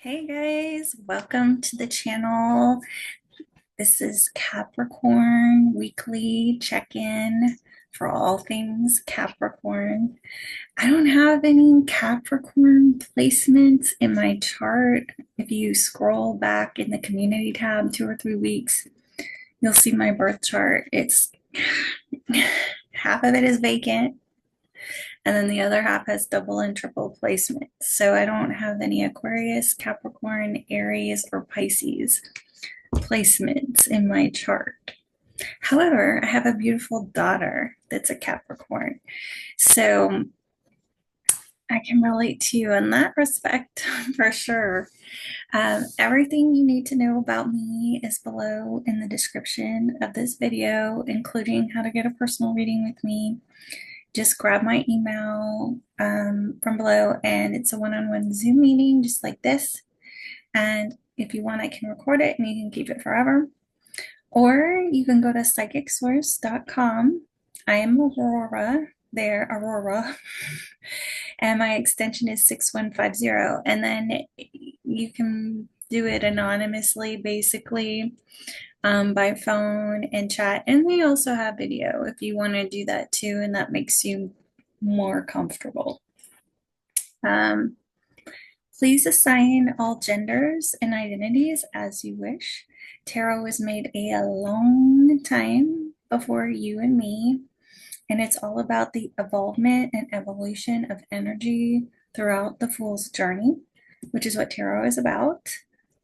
Hey guys, welcome to the channel. This is Capricorn weekly check-in for all things Capricorn. I don't have any Capricorn placements in my chart. If you scroll back in the community tab 2 or 3 weeks, you'll see my birth chart. It's half of it is vacant, and then the other half has double and triple placements. So I don't have any Aquarius, Capricorn, Aries, or Pisces placements in my chart. However, I have a beautiful daughter that's a Capricorn. So I can relate to you in that respect for sure. Everything you need to know about me is below in the description of this video, including how to get a personal reading with me. Just grab my email from below, and it's a one-on-one Zoom meeting just like this. And if you want, I can record it and you can keep it forever. Or you can go to psychicsource.com. I am Aurora there, Aurora, and my extension is 6150. And then you can do it anonymously, basically, by phone and chat. And we also have video if you want to do that too, and that makes you more comfortable. Please assign all genders and identities as you wish. Tarot was made a long time before you and me, and it's all about the evolvement and evolution of energy throughout the Fool's journey, which is what tarot is about.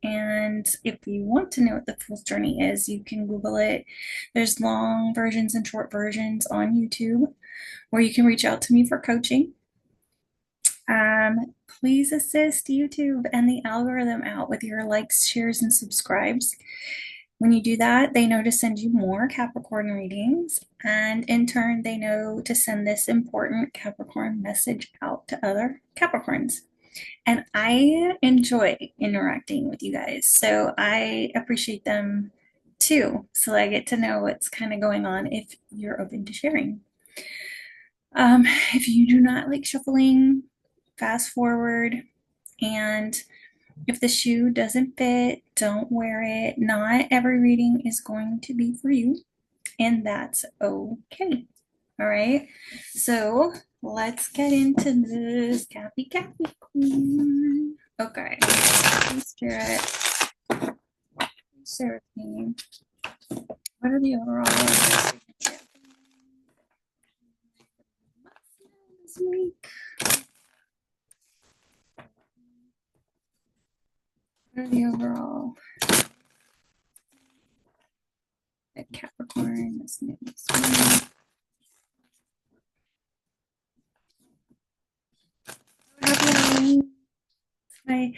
And if you want to know what the Fool's journey is, you can Google it. There's long versions and short versions on YouTube, or you can reach out to me for coaching. Please assist YouTube and the algorithm out with your likes, shares, and subscribes. When you do that, they know to send you more Capricorn readings, and in turn, they know to send this important Capricorn message out to other Capricorns. And I enjoy interacting with you guys, so I appreciate them too. So I get to know what's kind of going on if you're open to sharing. If you do not like shuffling, fast forward, and if the shoe doesn't fit, don't wear it. Not every reading is going to be for you, and that's okay. All right, so let's get into this Capricorn. Okay, Spirit, share with me. What are the overall this week? What are the overall at Capricorn this next week? My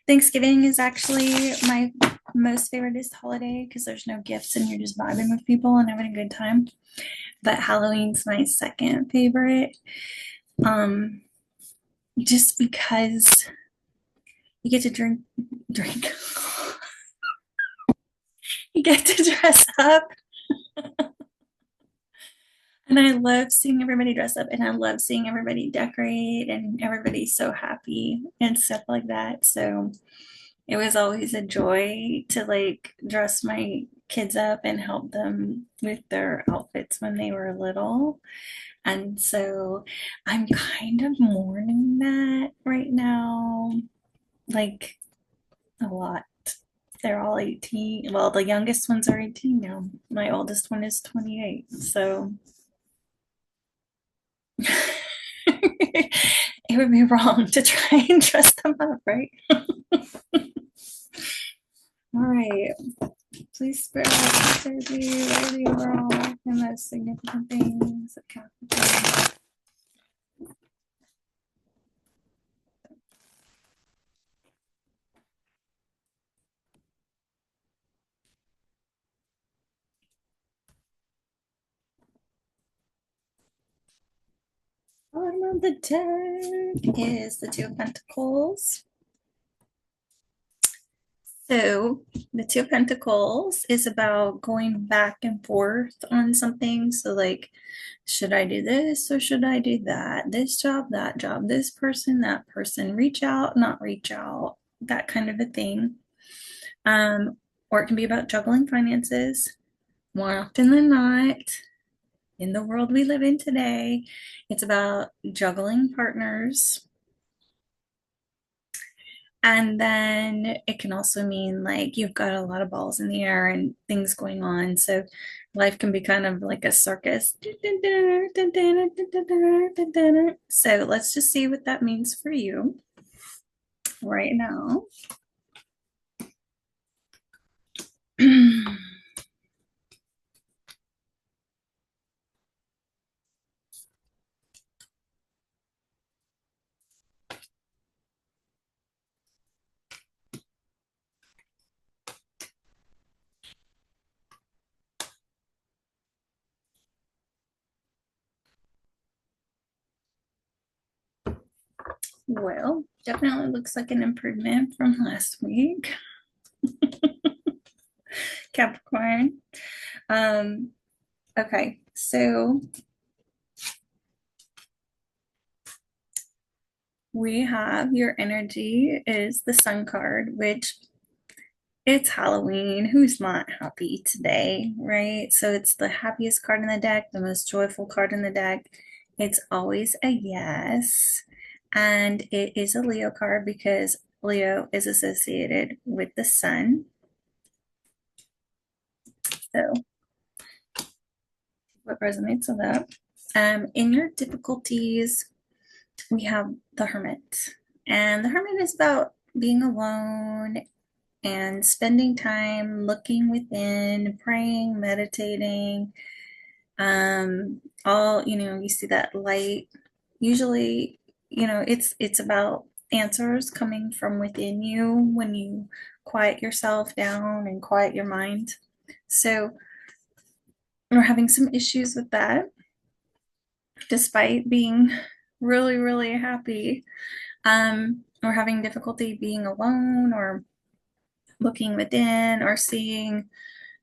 Thanksgiving is actually my most favoriteest holiday because there's no gifts and you're just vibing with people and having a good time. But Halloween's my second favorite. Just because you get to drink. You get to dress up. And I love seeing everybody dress up, and I love seeing everybody decorate, and everybody's so happy and stuff like that. So it was always a joy to like dress my kids up and help them with their outfits when they were little. And so I'm kind of mourning that right now, like a lot. They're all 18. Well, the youngest ones are 18 now. My oldest one is 28. So it would be wrong to try and dress them up, right? All right. Please spare us surgery, what are the overall and most significant things of Capricorn? Bottom of the deck is the Two of Pentacles. So the Two of Pentacles is about going back and forth on something. So like, should I do this or should I do that? This job, that job, this person, that person, reach out, not reach out. that kind of a thing. Or it can be about juggling finances. More often than not, in the world we live in today, it's about juggling partners. And then it can also mean like you've got a lot of balls in the air and things going on. So life can be kind of like a circus. So let's just see what that means for you right now. Well, definitely looks like an improvement from last week, Capricorn. Um, okay, so we have your energy is the Sun card, which it's Halloween. Who's not happy today, right? So it's the happiest card in the deck, the most joyful card in the deck. It's always a yes. And it is a Leo card because Leo is associated with the sun. So what resonates with that? In your difficulties, we have the Hermit. And the Hermit is about being alone and spending time looking within, praying, meditating. All, you see that light. Usually, it's about answers coming from within you when you quiet yourself down and quiet your mind. So we're having some issues with that, despite being really, really happy. We're having difficulty being alone or looking within or seeing,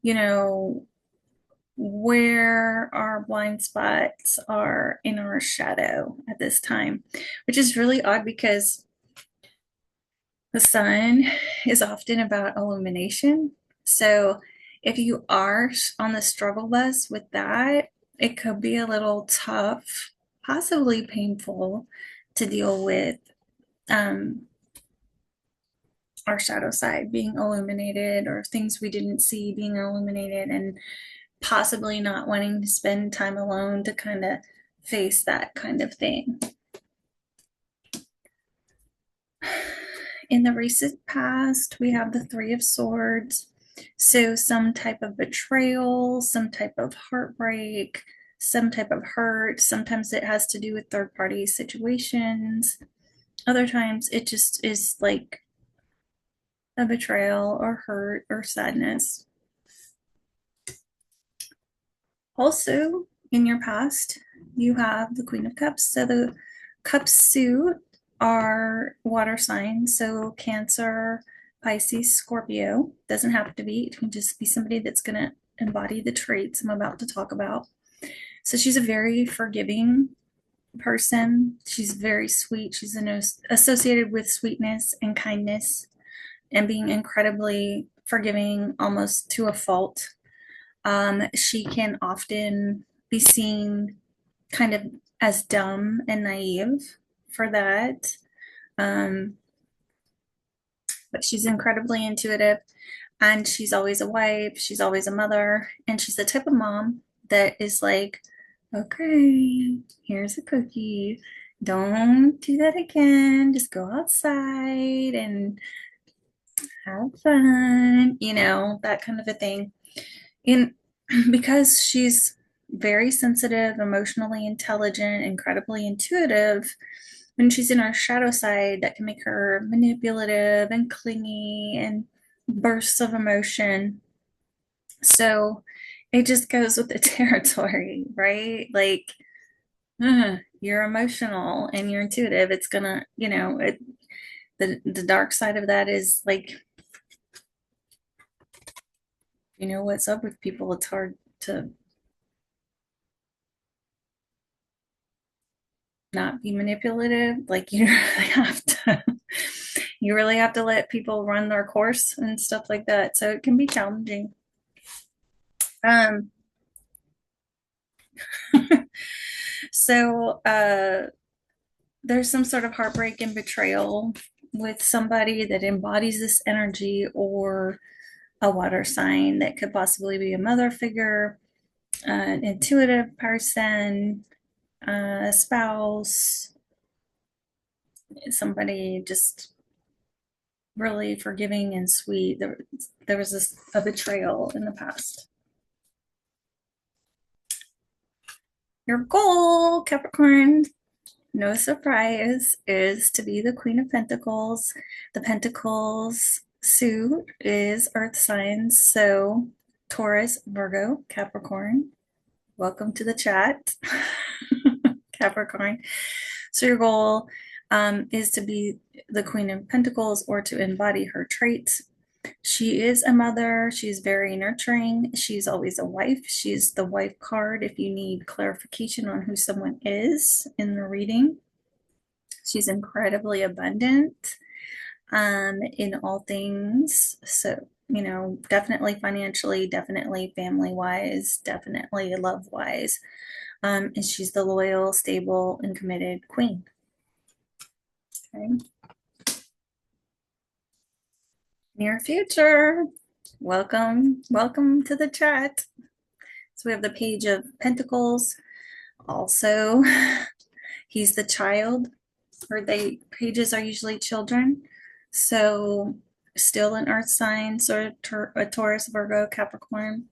you know, where our blind spots are in our shadow at this time, which is really odd because the sun is often about illumination. So if you are on the struggle bus with that, it could be a little tough, possibly painful to deal with um, our shadow side being illuminated or things we didn't see being illuminated and possibly not wanting to spend time alone to kind of face that kind of thing. In the recent past, we have the Three of Swords. So, some type of betrayal, some type of heartbreak, some type of hurt. Sometimes it has to do with third party situations. Other times it just is like a betrayal or hurt or sadness. Also, in your past, you have the Queen of Cups. So the cups suit are water signs. So Cancer, Pisces, Scorpio. Doesn't have to be. It can just be somebody that's going to embody the traits I'm about to talk about. So she's a very forgiving person. She's very sweet. She's associated with sweetness and kindness and being incredibly forgiving, almost to a fault. She can often be seen kind of as dumb and naive for that. Um, but she's incredibly intuitive and she's always a wife, she's always a mother, and she's the type of mom that is like, okay, here's a cookie. Don't do that again. Just go outside and have fun, that kind of a thing. And because she's very sensitive, emotionally intelligent, incredibly intuitive, when she's in her shadow side, that can make her manipulative and clingy and bursts of emotion. So it just goes with the territory, right? Like, you're emotional and you're intuitive. It's gonna, the dark side of that is like, what's up with people. It's hard to not be manipulative. Like you really have to You really have to let people run their course and stuff like that. So it can be challenging. Um, so there's some sort of heartbreak and betrayal with somebody that embodies this energy, or a water sign that could possibly be a mother figure, an intuitive person, a spouse, somebody just really forgiving and sweet. There was a betrayal in the past. Your goal, Capricorn, no surprise, is to be the Queen of Pentacles. The Pentacles suit is Earth signs, so Taurus, Virgo, Capricorn. Welcome to the chat, Capricorn. So your goal is to be the Queen of Pentacles, or to embody her traits. She is a mother. She's very nurturing. She's always a wife. She's the wife card if you need clarification on who someone is in the reading. She's incredibly abundant in all things. So, definitely financially, definitely family wise, definitely love wise. And she's the loyal, stable, and committed queen. Okay. Near future. Welcome to the chat. So we have the Page of Pentacles. Also, he's the child, or pages are usually children. So still an earth sign, sort of a Taurus, Virgo, Capricorn.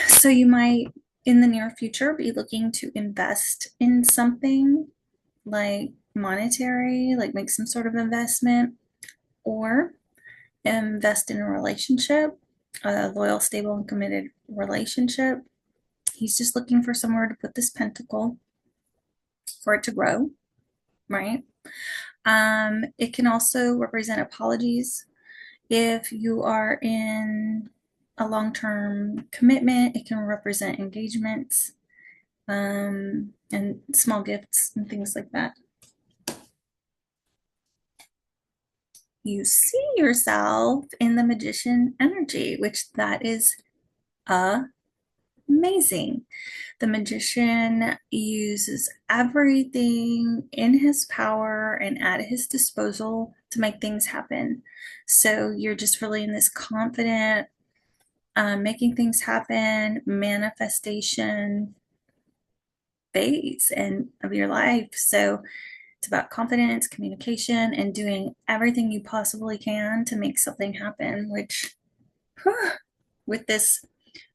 So you might, in the near future, be looking to invest in something like monetary, like make some sort of investment, or invest in a relationship, a loyal, stable, and committed relationship. He's just looking for somewhere to put this pentacle for it to grow, right? It can also represent apologies. If you are in a long-term commitment, it can represent engagements, and small gifts and things like that. You see yourself in the magician energy, which that is amazing. The magician uses everything in his power and at his disposal to make things happen. So you're just really in this confident, making things happen, manifestation phase of your life. So it's about confidence, communication, and doing everything you possibly can to make something happen, which, whew, with this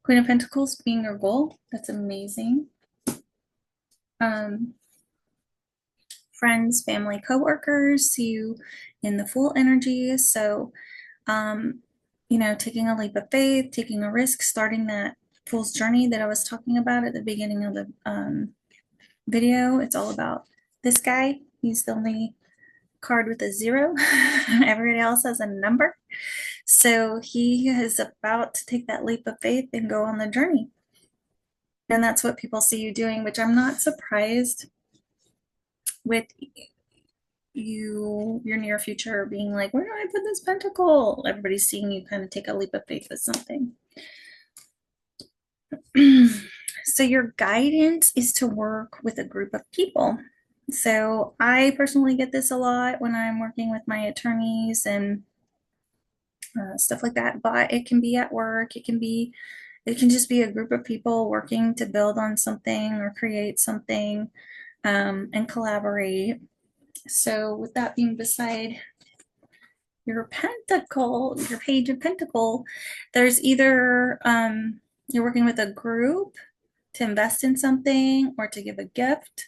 Queen of Pentacles being your goal, that's amazing. Um, Friends, family, coworkers see you in the Fool energy. So, taking a leap of faith, taking a risk, starting that Fool's journey that I was talking about at the beginning of the video. It's all about this guy. He's the only card with a 0. Everybody else has a number. So he is about to take that leap of faith and go on the journey. And that's what people see you doing, which I'm not surprised with your near future being like, where do I put this pentacle? Everybody's seeing you kind of take a leap of faith with something. So your guidance is to work with a group of people. So I personally get this a lot when I'm working with my attorneys and stuff like that, but it can be at work. It can just be a group of people working to build on something or create something, and collaborate. So with that being beside your pentacle, your Page of Pentacle, there's either you're working with a group to invest in something or to give a gift.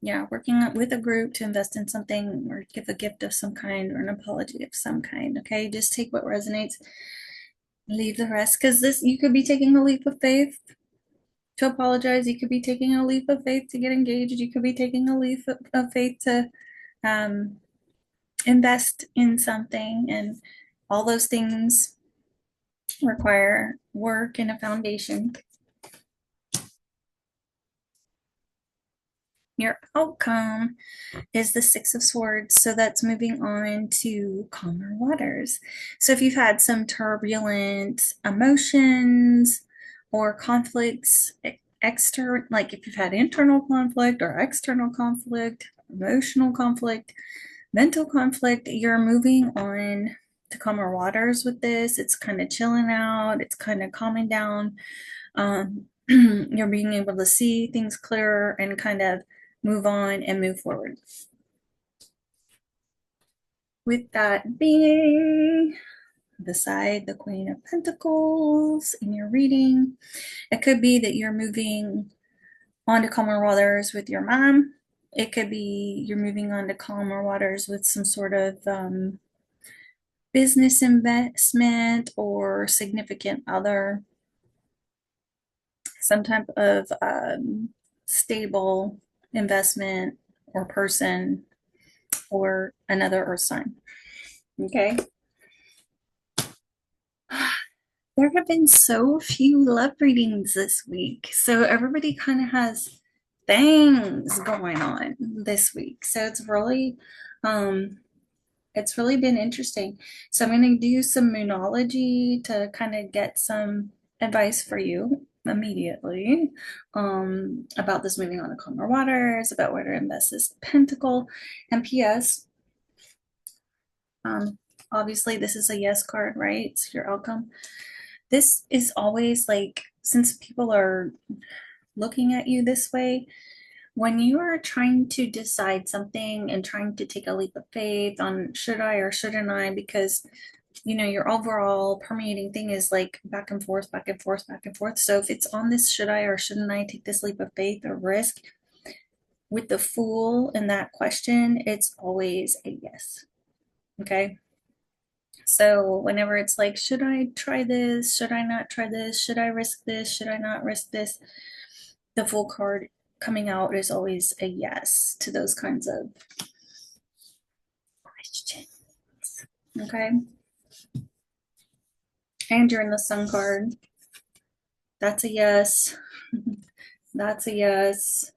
Yeah, working with a group to invest in something or give a gift of some kind or an apology of some kind. Okay, just take what resonates, leave the rest, because you could be taking a leap of faith to apologize. You could be taking a leap of faith to get engaged. You could be taking a leap of faith to invest in something, and all those things require work and a foundation. Your outcome is the Six of Swords. So that's moving on to calmer waters. So if you've had some turbulent emotions or conflicts, external, like if you've had internal conflict or external conflict, emotional conflict, mental conflict, you're moving on to calmer waters with this. It's kind of chilling out, it's kind of calming down. You're being able to see things clearer and kind of move on and move forward. With that being beside the Queen of Pentacles in your reading, it could be that you're moving on to calmer waters with your mom. It could be you're moving on to calmer waters with some sort of business investment or significant other, some type of stable investment or person or another earth sign. Okay. There have been so few love readings this week. So everybody kind of has things going on this week. So it's really been interesting. So I'm going to do some moonology to kind of get some advice for you immediately about this moving on to calmer waters, about where to invest this pentacle. And P.S. Obviously, this is a yes card, right? It's your outcome. This is always like, since people are looking at you this way, when you are trying to decide something and trying to take a leap of faith on should I or shouldn't I, because your overall permeating thing is like back and forth, back and forth, back and forth. So if it's on this should I or shouldn't I take this leap of faith or risk, with the Fool in that question, it's always a yes. Okay. So whenever it's like, should I try this? Should I not try this? Should I risk this? Should I not risk this? The Fool card coming out is always a yes to those kinds of questions. Okay. And you're in the Sun card. That's a yes. That's a yes.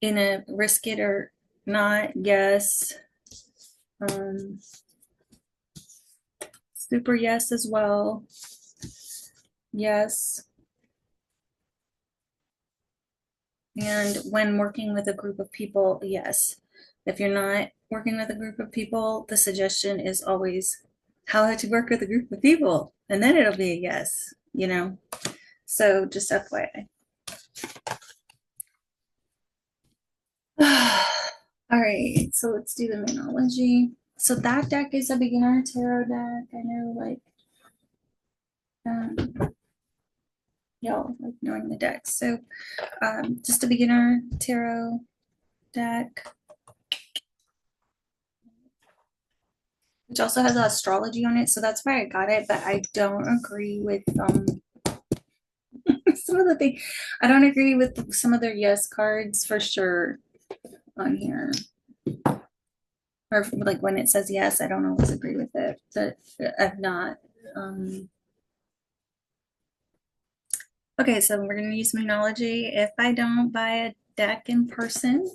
In a risk it or not, yes. Super yes as well. Yes. And when working with a group of people, yes. If you're not working with a group of people, the suggestion is always how to work with a group of people. And then it'll be a yes. So just FYI. All right, so let's do the Moonology. So that deck is a beginner tarot deck. I know, like, y'all like knowing the decks. So just a beginner tarot deck, which also has astrology on it. So that's why I got it, but I don't agree with some of the things. I don't agree with some of their yes cards for sure on here. Or like when it says yes, I don't always agree with it. But I've not. Okay, so we're going to use Moonology. If I don't buy a deck in person,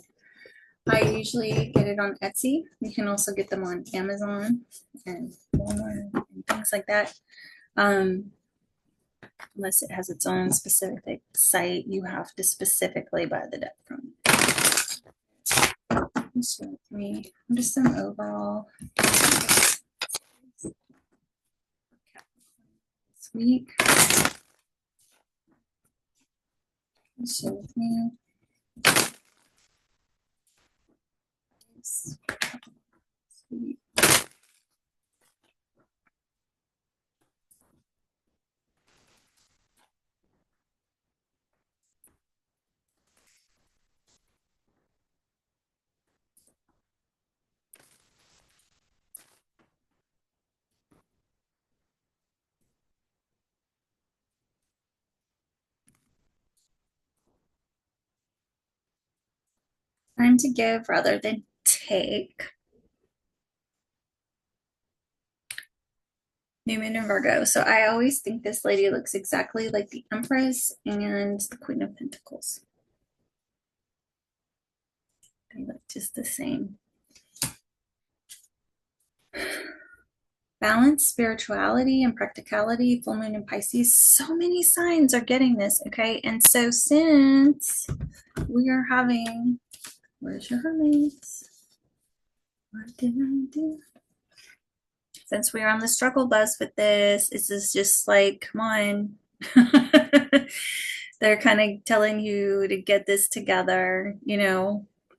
I usually get it on Etsy. You can also get them on Amazon and Walmart and things like that. Unless it has its own specific site, you have to specifically buy the deck from. So me, just some overall this week. Share with me. This week. Time to give rather than take. New Moon in Virgo. So I always think this lady looks exactly like the Empress and the Queen of Pentacles. just the same. Balance, spirituality, and practicality, full moon in Pisces. So many signs are getting this, okay? And so since we are having, where's your Hermes? What did I do? Since we're on the struggle bus with this, is just like, come on. They're kind of telling you to get this together,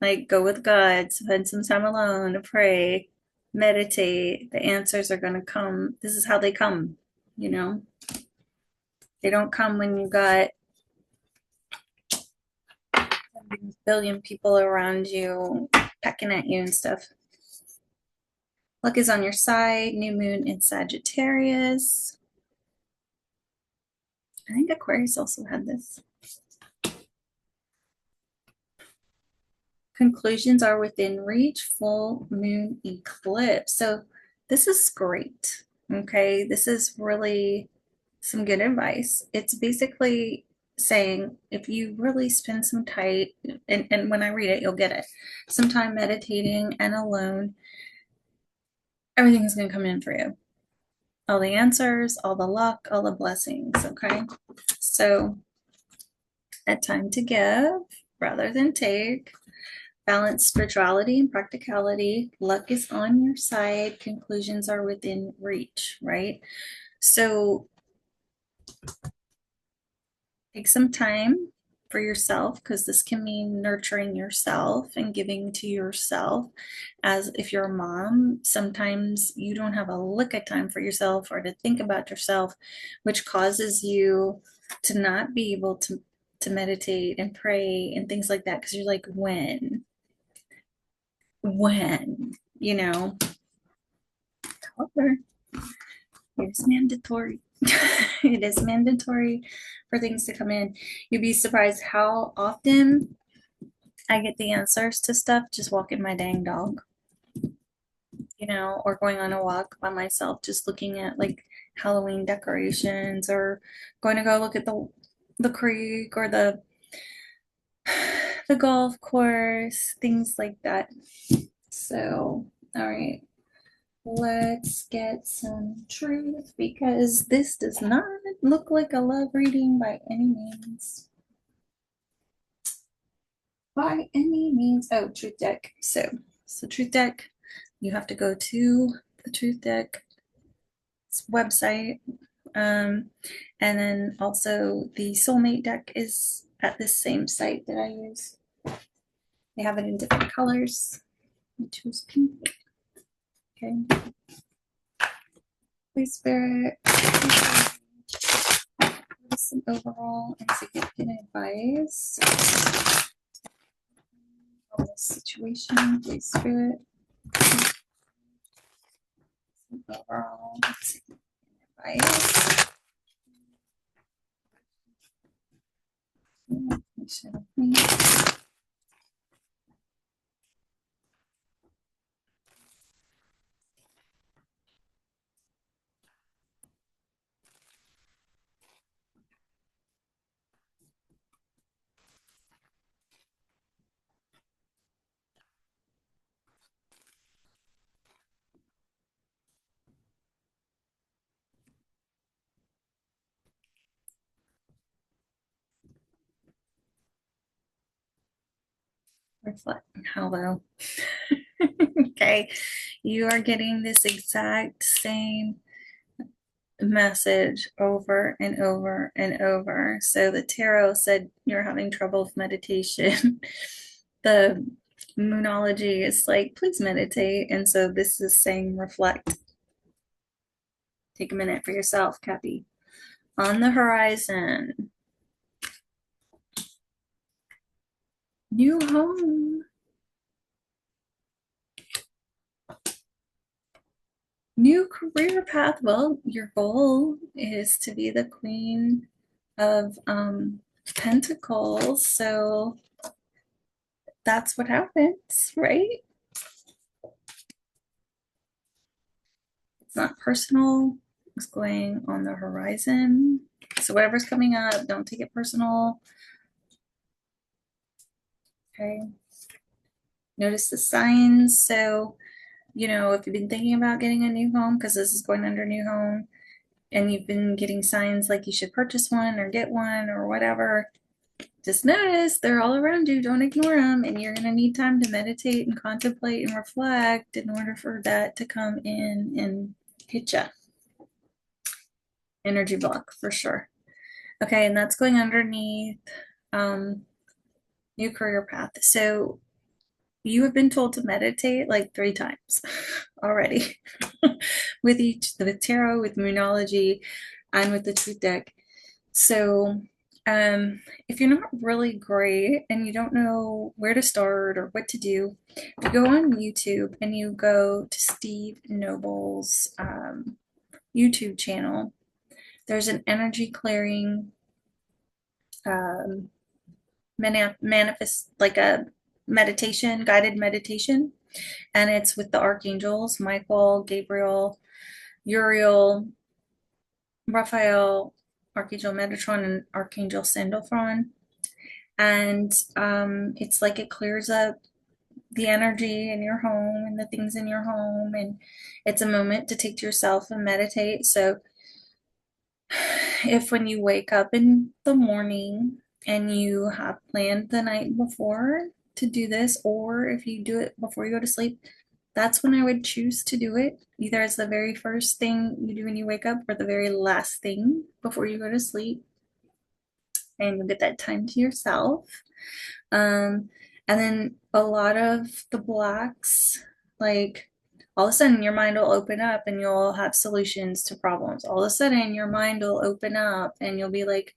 like go with God, spend some time alone to pray, meditate. The answers are going to come. This is how they come, you know. They don't come when you got a billion people around you pecking at you and stuff. Luck is on your side. New moon in Sagittarius. I think Aquarius also had this. Conclusions are within reach. Full moon eclipse. So this is great. Okay, this is really some good advice. It's basically saying if you really spend some time, and when I read it, you'll get it, some time meditating and alone, everything is going to come in for you. All the answers, all the luck, all the blessings. Okay, so a time to give rather than take. Balance spirituality and practicality. Luck is on your side. Conclusions are within reach, right? So take some time for yourself, because this can mean nurturing yourself and giving to yourself. As if you're a mom, sometimes you don't have a lick of time for yourself or to think about yourself, which causes you to not be able to meditate and pray and things like that, because you're like, when, however, it's mandatory. It is mandatory for things to come in. You'd be surprised how often I get the answers to stuff just walking my dang dog, or going on a walk by myself, just looking at like Halloween decorations, or going to go look at the creek or the golf course, things like that. So, all right. Let's get some truth, because this does not look like a love reading by any means. By any means. Oh, truth deck. So truth deck, you have to go to the truth deck website. And then also the soulmate deck is at this same site that I use. They have it in different colors. I choose pink. Okay. Please, Spirit, some overall and significant advice on this situation. Please, Spirit, some overall and significant advice. Reflect. Hello. Okay, you are getting this exact same message over and over and over. So the tarot said you're having trouble with meditation. The moonology is like, please meditate. And so this is saying reflect. Take a minute for yourself, Cappy. On the horizon, new home, new career path. Well, your goal is to be the Queen of Pentacles. So that's what happens, right? It's not personal. It's going on the horizon. So whatever's coming up, don't take it personal. Okay. Notice the signs. So, if you've been thinking about getting a new home, because this is going under new home, and you've been getting signs like you should purchase one or get one or whatever, just notice they're all around you. Don't ignore them. And you're going to need time to meditate and contemplate and reflect in order for that to come in and hit you. Energy block for sure. Okay, and that's going underneath new career path. So you have been told to meditate like 3 times already with tarot, with moonology, and with the truth deck. So if you're not really great and you don't know where to start or what to do, if you go on YouTube and you go to Steve Noble's YouTube channel, there's an energy clearing um, manifest, like a meditation, guided meditation, and it's with the archangels Michael, Gabriel, Uriel, Raphael, Archangel Metatron, and Archangel Sandalphon. And it's like it clears up the energy in your home and the things in your home, and it's a moment to take to yourself and meditate. So if when you wake up in the morning and you have planned the night before to do this, or if you do it before you go to sleep, that's when I would choose to do it, either as the very first thing you do when you wake up or the very last thing before you go to sleep. And you'll get that time to yourself. And then a lot of the blocks, like all of a sudden your mind will open up and you'll have solutions to problems. All of a sudden your mind will open up and you'll be like,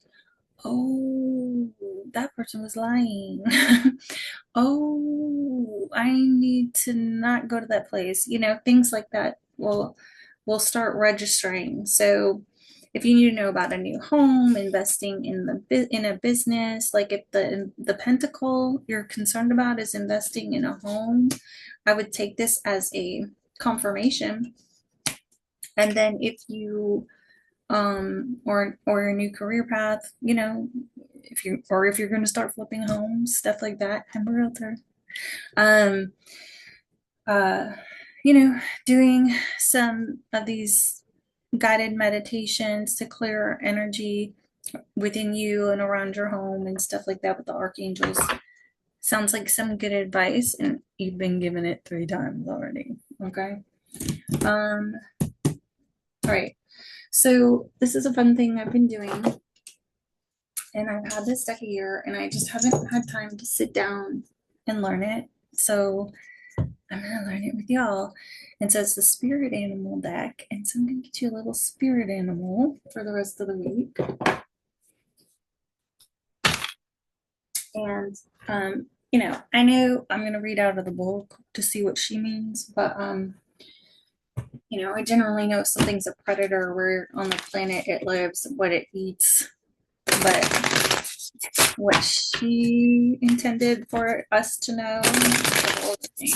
oh, that person was lying. Oh, I need to not go to that place. Things like that will start registering. So if you need to know about a new home, investing in a business, like if the pentacle you're concerned about is investing in a home, I would take this as a confirmation. And then if you or a new career path, if you're going to start flipping homes, stuff like that. I'm a realtor. um uh doing some of these guided meditations to clear energy within you and around your home and stuff like that with the archangels sounds like some good advice, and you've been given it 3 times already. Okay. All right, so this is a fun thing I've been doing, and I've had this deck a year and I just haven't had time to sit down and learn it. So I'm going to learn it with y'all. And so it's the spirit animal deck. And so I'm going to get you a little spirit animal for the rest of the week. And, I know I'm going to read out of the book to see what she means, but, I generally know something's a predator, where on the planet it lives, what it eats. But what she intended for us to know is a whole thing.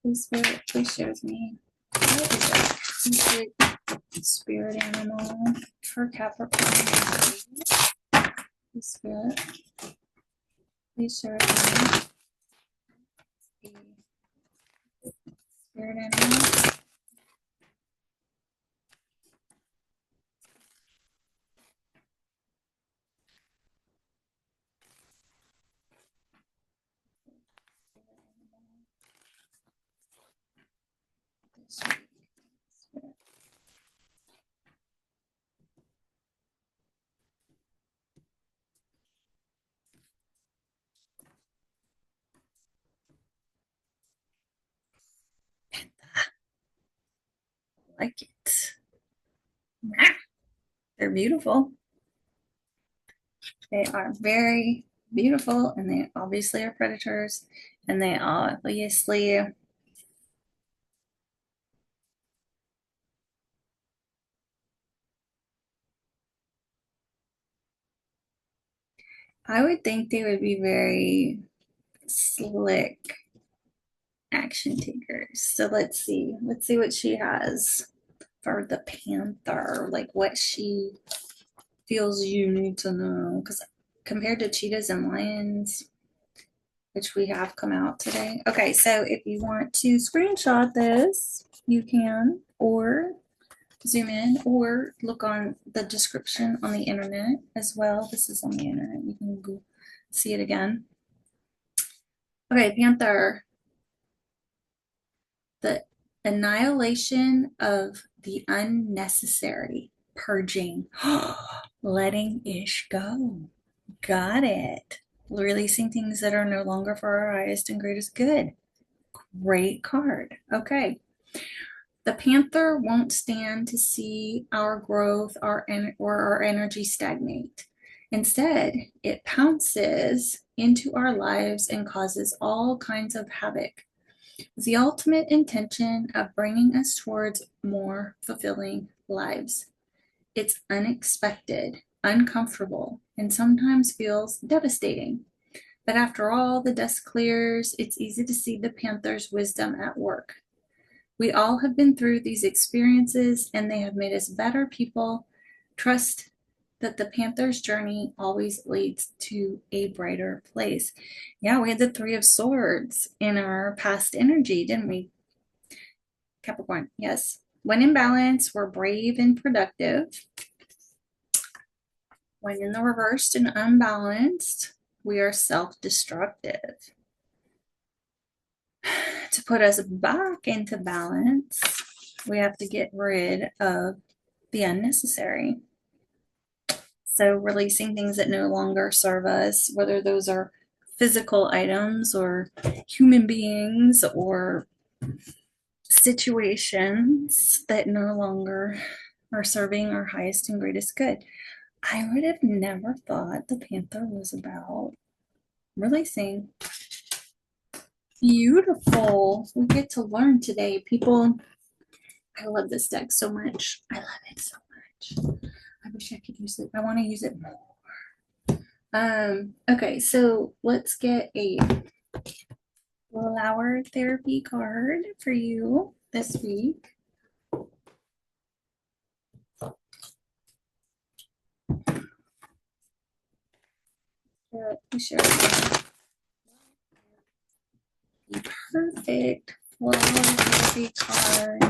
Please, spirit, please share with me. What is a spirit animal for Capricorn? Please, spirit, please share with me. Spirit animal. I like it. They're beautiful. They are very beautiful, and they obviously are predators, and they obviously I would think they would be very slick action takers. So let's see. Let's see what she has for the panther, like what she feels you need to know. Because compared to cheetahs and lions, which we have come out today. Okay, so if you want to screenshot this, you can, or zoom in, or look on the description on the internet as well. This is on the internet. You can go see it again. Okay, Panther, the annihilation of the unnecessary, purging, letting ish go. Got it. Releasing things that are no longer for our highest and greatest good. Great card. Okay. The Panther won't stand to see our growth or our energy stagnate. Instead, it pounces into our lives and causes all kinds of havoc, with the ultimate intention of bringing us towards more fulfilling lives. It's unexpected, uncomfortable, and sometimes feels devastating. But after all the dust clears, it's easy to see the Panther's wisdom at work. We all have been through these experiences and they have made us better people. Trust that the Panther's journey always leads to a brighter place. Yeah, we had the Three of Swords in our past energy, didn't we? Capricorn, yes. When in balance, we're brave and productive. When in the reversed and unbalanced, we are self-destructive. To put us back into balance, we have to get rid of the unnecessary. So releasing things that no longer serve us, whether those are physical items or human beings or situations that no longer are serving our highest and greatest good. I would have never thought the Panther was about releasing. Beautiful. We get to learn today, people. I love this deck so much. I love it so much. I wish I could use it. I want to use it more. Okay, so let's get a flower therapy card for you this week. Sure. The perfect flower therapy card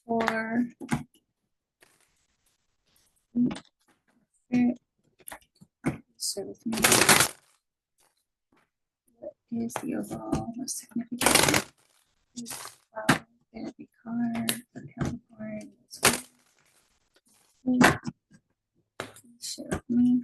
for so what is the overall most significant flower therapy card for Capricorn? Share with me.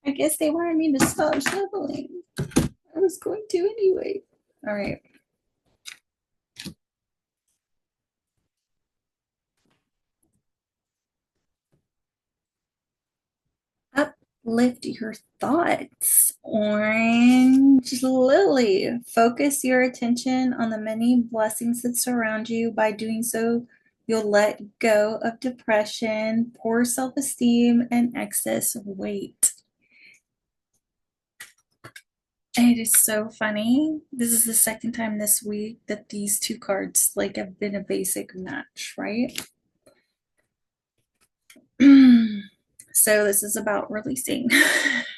I guess they wanted me to stop shoveling. I was going to anyway. All right. Uplift your thoughts. Orange Lily. Focus your attention on the many blessings that surround you. By doing so, you'll let go of depression, poor self-esteem, and excess weight. It is so funny. This is the second time this week that these two cards like have been a basic match, right? So this is about releasing.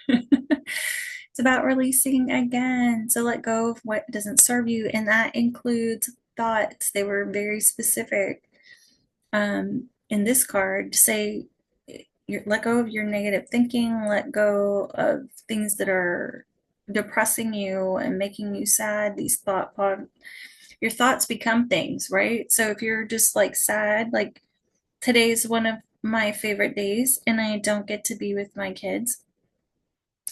It's about releasing again. So let go of what doesn't serve you, and that includes thoughts. They were very specific in this card to say let go of your negative thinking, let go of things that are depressing you and making you sad. These your thoughts become things, right? So if you're just like sad, like today's one of my favorite days and I don't get to be with my kids.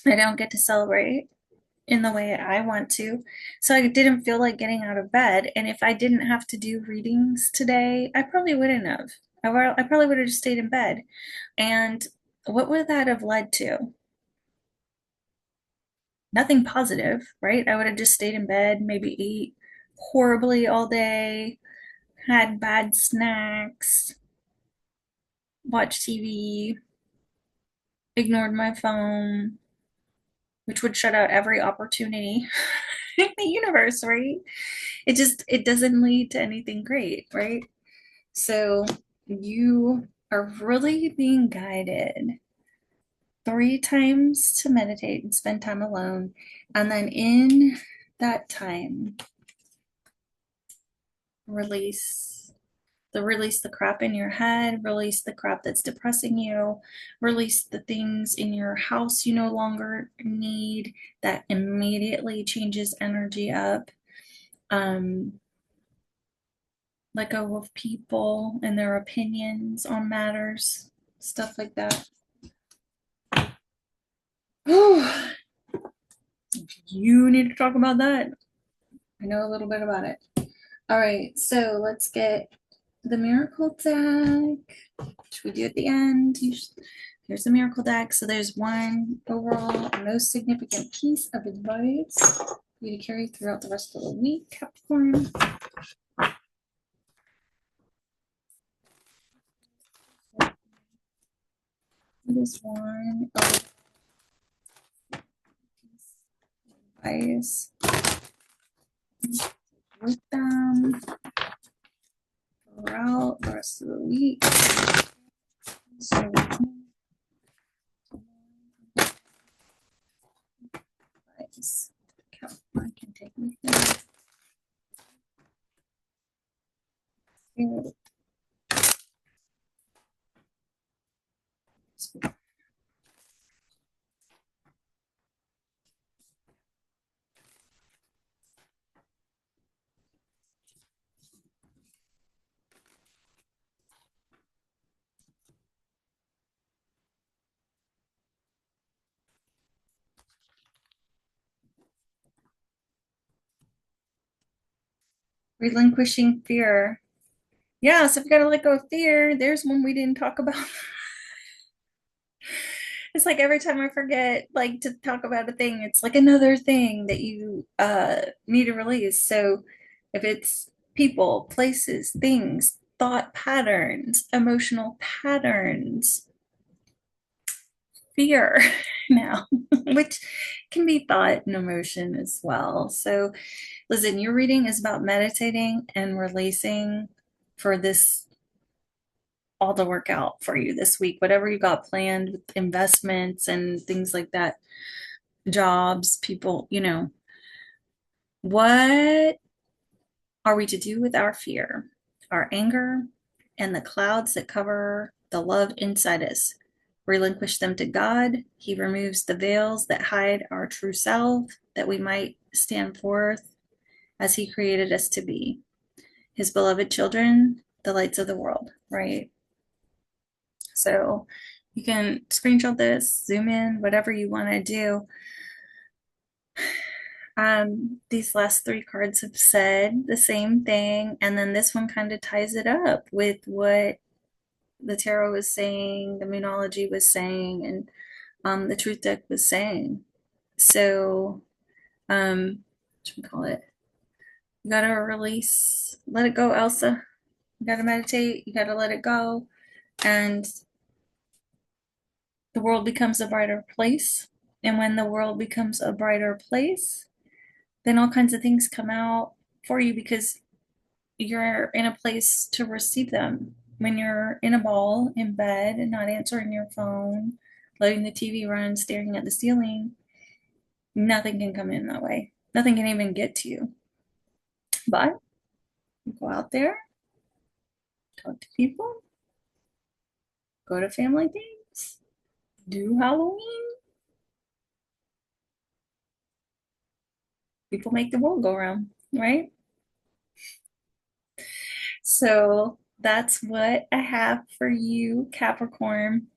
I don't get to celebrate in the way I want to. So I didn't feel like getting out of bed. And if I didn't have to do readings today, I probably wouldn't have. I probably would have just stayed in bed. And what would that have led to? Nothing positive, right? I would have just stayed in bed, maybe ate horribly all day, had bad snacks, watched TV, ignored my phone, which would shut out every opportunity in the universe, right? It doesn't lead to anything great, right? So you are really being guided 3 times to meditate and spend time alone. And then in that time, release release the crap in your head, release the crap that's depressing you, release the things in your house you no longer need that immediately changes energy up. Um, Let go of people and their opinions on matters, stuff like that. You need to talk about that. I know a little bit about it. All right, so let's get the miracle deck, which we do at the end. Here's the miracle deck. So there's one overall most significant piece of advice for you to carry throughout the rest of the week, Capricorn. It is one advice with them throughout the rest of the week. So Capricorn can take me through. Relinquishing fear. Yeah, so if you gotta let go of fear, there's one we didn't talk about. It's like every time I forget like to talk about a thing, it's like another thing that you need to release. So if it's people, places, things, thought patterns, emotional patterns, fear now, which can be thought and emotion as well. So listen, your reading is about meditating and releasing for this all to work out for you this week, whatever you got planned with investments and things like that, jobs, people, what are we to do with our fear, our anger, and the clouds that cover the love inside us? Relinquish them to God. He removes the veils that hide our true self, that we might stand forth as He created us to be, His beloved children, the lights of the world, right? So you can screenshot this, zoom in, whatever you want to do. These last 3 cards have said the same thing, and then this one kind of ties it up with what the tarot was saying, the moonology was saying, and the truth deck was saying. So, what should we call it? You gotta release, let it go, Elsa. You gotta meditate, you gotta let it go, and the world becomes a brighter place. And when the world becomes a brighter place, then all kinds of things come out for you because you're in a place to receive them. When you're in a ball in bed and not answering your phone, letting the TV run, staring at the ceiling, nothing can come in that way. Nothing can even get to you. But you go out there, talk to people, go to family things, do Halloween. People make the world go round, right? So that's what I have for you, Capricorn.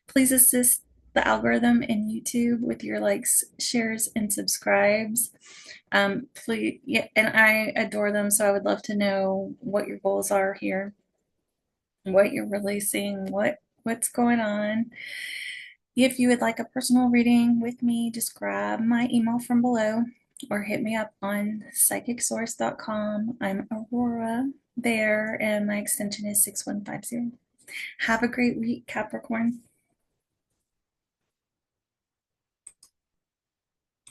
Please assist the algorithm in YouTube with your likes, shares, and subscribes. Please, yeah, and I adore them, so I would love to know what your goals are here, what you're releasing, what's going on. If you would like a personal reading with me, just grab my email from below or hit me up on psychicsource.com. I'm Aurora there, and my extension is 6150. Have a great week, Capricorn.